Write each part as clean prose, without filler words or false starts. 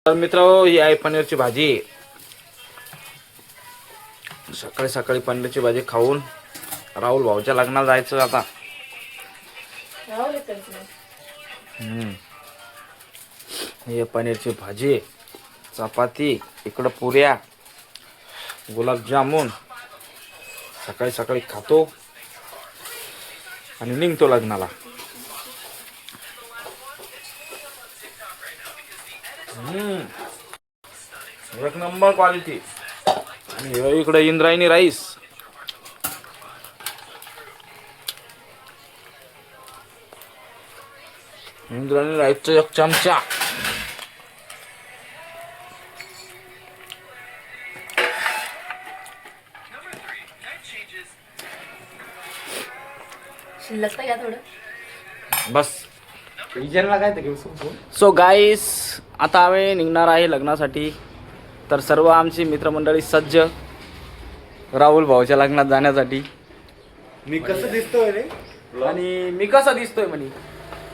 तर मित्रांनो, ही आहे पनीरची भाजी. सकाळी सकाळी पनीरची भाजी खाऊन राहुल भाऊच्या लग्नाला जायचं आता. हे पनीरची भाजी, चपाती, इकडं पुऱ्या, गुलाबजामुन. सकाळी सकाळी खातो आणि निघतो लग्नाला. एक नंबर क्वालिटी. आणि इकडे इंद्रायणी राईस. इंद्रायणी राईसचा एक चमचा. शिल्लक घ्या थोडं बस. सो गाईस, आता आम्ही निघणार आहे लग्नासाठी. तर सर्व आमची मित्रमंडळी सज्ज राहुल भाऊच्या लग्नात जाण्यासाठी. मी कसं दिसतोय रे? आणि मी कसा दिसतोय म्हणे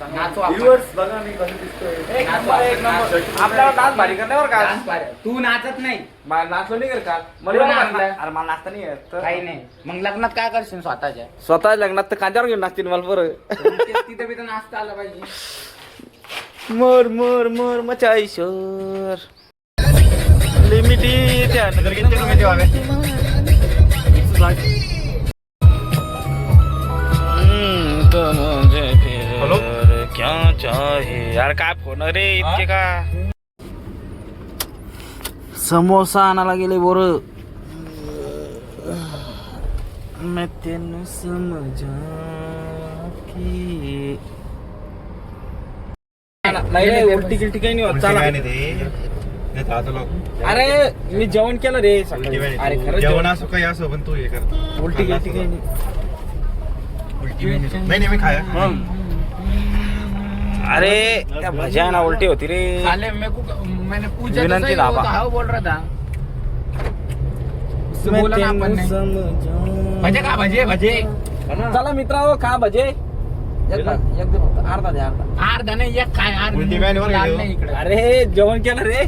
व्ह्यूअर्स बघा मी कसं दिसतोय. एक नंबर. आपल्याला डान्स भारी करण्यावर का तू नाचत नाही, नाचलो नाही का तुला नाचलं? अरे मला नाचता नाही येत. काही नाही. मग लग्नात काय करशील स्वतःच्या? स्वतः लग्नात तर कांद्यावर घेऊन नाचतील मला बरं. तिथे बी तर नाचता आलं पाहिजे. मोर मोर मोर मचाई शोर लिमिटेड. क्या चाहे यार. काय फोन रे इतके का. समोसा आणायला गेले बोर. मैं तेन समझा की नाही उलटी गिलटी काही नाही होत. चला. अरे मी जेवण केलं रे सकाळी. अरे खरं जेवण असो काही असो पण तू हे कर. उलटी गिलटी काही नाही. नाही मी खाया. अरे त्या भज्या ना उलटी होती रे. साले मैंने पूछा विनंती तो सही, दाबा. वो तो हाँ बोल रहा था. उससे बोला ना अपन ने. भजे का भजे भजे. चला मित्रांनो, खा भजे. एकदम अर्धा द्या अर्धा. अर्धा नाही एक काय उलटी मॅन वर लाल गेलो. नाही इकडे. अरे जेवण केलं रे.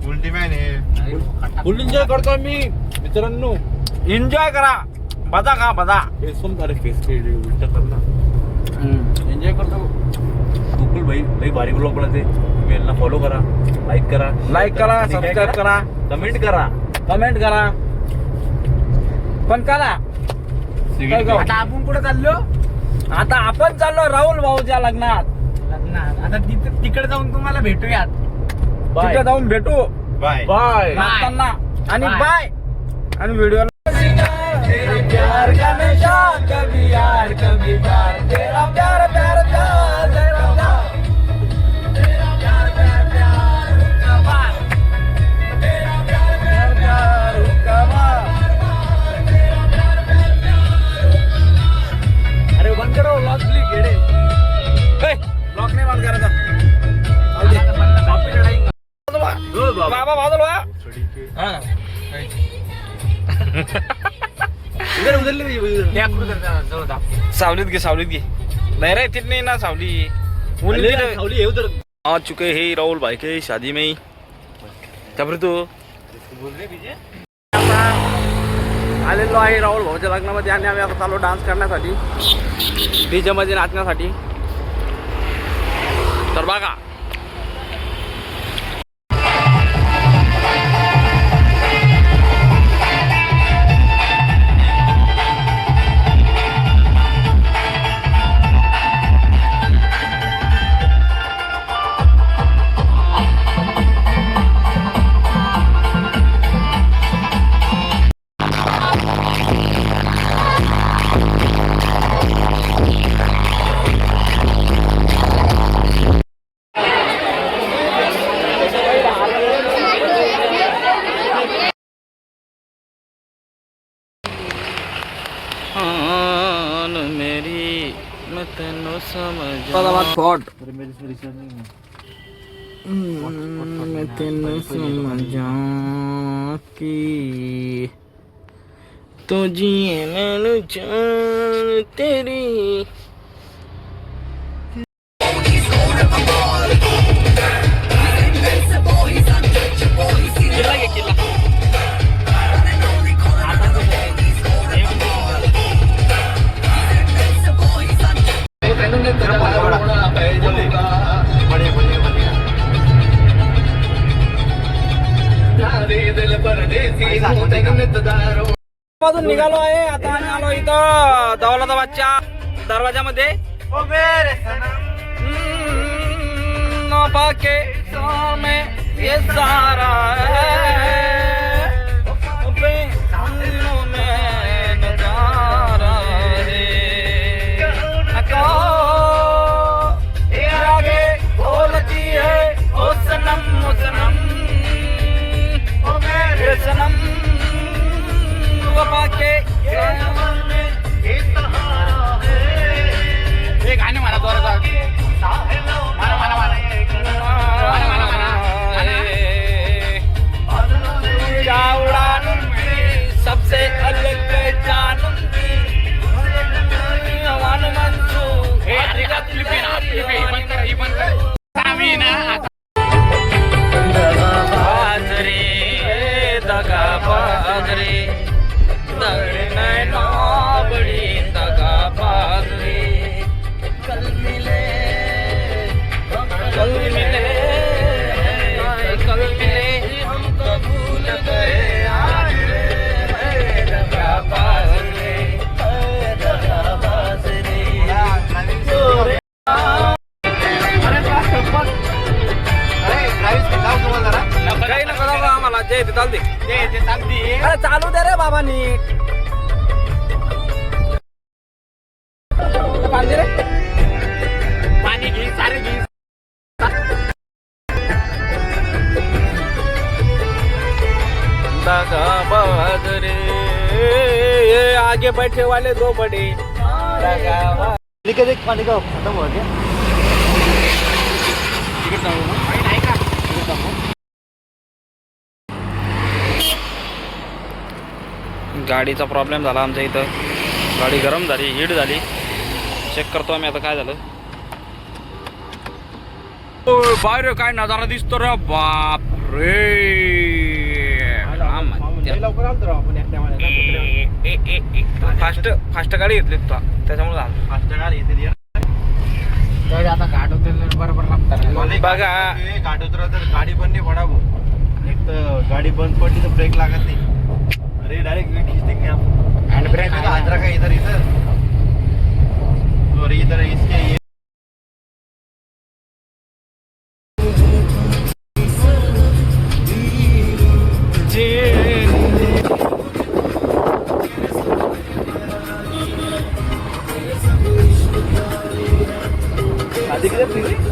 उलटी मॅन आहे. फुल एन्जॉय करतो मी मित्रांनो. एन्जॉय करा. भजा खा भजा. एन्जॉय करतो. गोकुल भाई लई भारी ब्लॉग बनवते. तुम्ही यांना फॉलो करा, लाईक करा, सबस्क्राईब करा, कमेंट करा. कमेंट करा. पण करा. काय गं? आता आपण कुठे चाललो? आता आपण चाललो राहुल भाऊच्या लग्नात. लग्नात. आता तिकडे जाऊन तुम्हाला भेटूयात. तिथे जाऊन भेटू. Bye bye. नाचताना आणि बाय. आणि व्हिडिओ प्यार का नशा कभी यार कभी प्यार तेरा प्यार प्यार प्यार तेरा प्यार तेरा प्यार प्यार प्यार कमाल तेरा प्यार प्यार प्यार कमाल. अरे बंद करो लॉक क्लिक येडे. लॉक नाही बंद करायचा. बाबा बाजूला हा. सावलीत घे. नहीं रहे तितनी ना सावली. आ चुके हैं राहुल भाई के शादी में ही. त्यापर तू आलेलो आहे राहुल भाऊच्या लग्नामध्ये. आणि आम्ही आता चालू डान्स करण्यासाठी, डीजे मध्ये नाचण्यासाठी. तर बघा. मेरी मैं तेनो समझ थॉट मैं तेनो समझा कि तो जिए मैं जान तेरी मधून निघालो आहे आता आम्ही आलो इथं दौलताबादच्या दरवाजामध्ये के सामने ये सारा आगे बोलती है ओ सनम मेरे सनम वफा के हे गाणे म्हणा जोरात सबसे अलग जानूंगी हवान मंजू हे अरे का क्लिप आहे ना क्लिप आहे बंद कर ही बंद कर आम्ही ना दगाबाज रे नैना बड़ी दगाबाज रे कल मिले हम तो भूल गए आज दगाबाज रे काही नका दादा आम्हाला जय ते चालते अरे चालू दे रे बाबा नीट पाणी रे पाणी घे सारे घे दगाबाज रे ये आगे बैठे वाले दो बड़े दगाबाज पानी का खत्म हो गया गाडीचा प्रॉब्लेम झाला आमच्या इथं गाडी गरम झाली हीट झाली चेक करतो आम्ही आता काय झालं बाहेर काय नजारा दिसतो रे बाप रे लवकर आलो आपण फास्ट गाडी घेतली तू त्याच्यामुळे झालं फास्ट गाडी येते आता घाट होते बरोबर लागतात बघा घाट उतरा तर गाडी बंद नाही पडा भाऊ एक तर गाडी बंद पडली तर ब्रेक लागत नाही अरे डायरेक्ट खींचते क्या हँड ब्रेक हाथ रखा इधर और इधर इसके ये आधी किती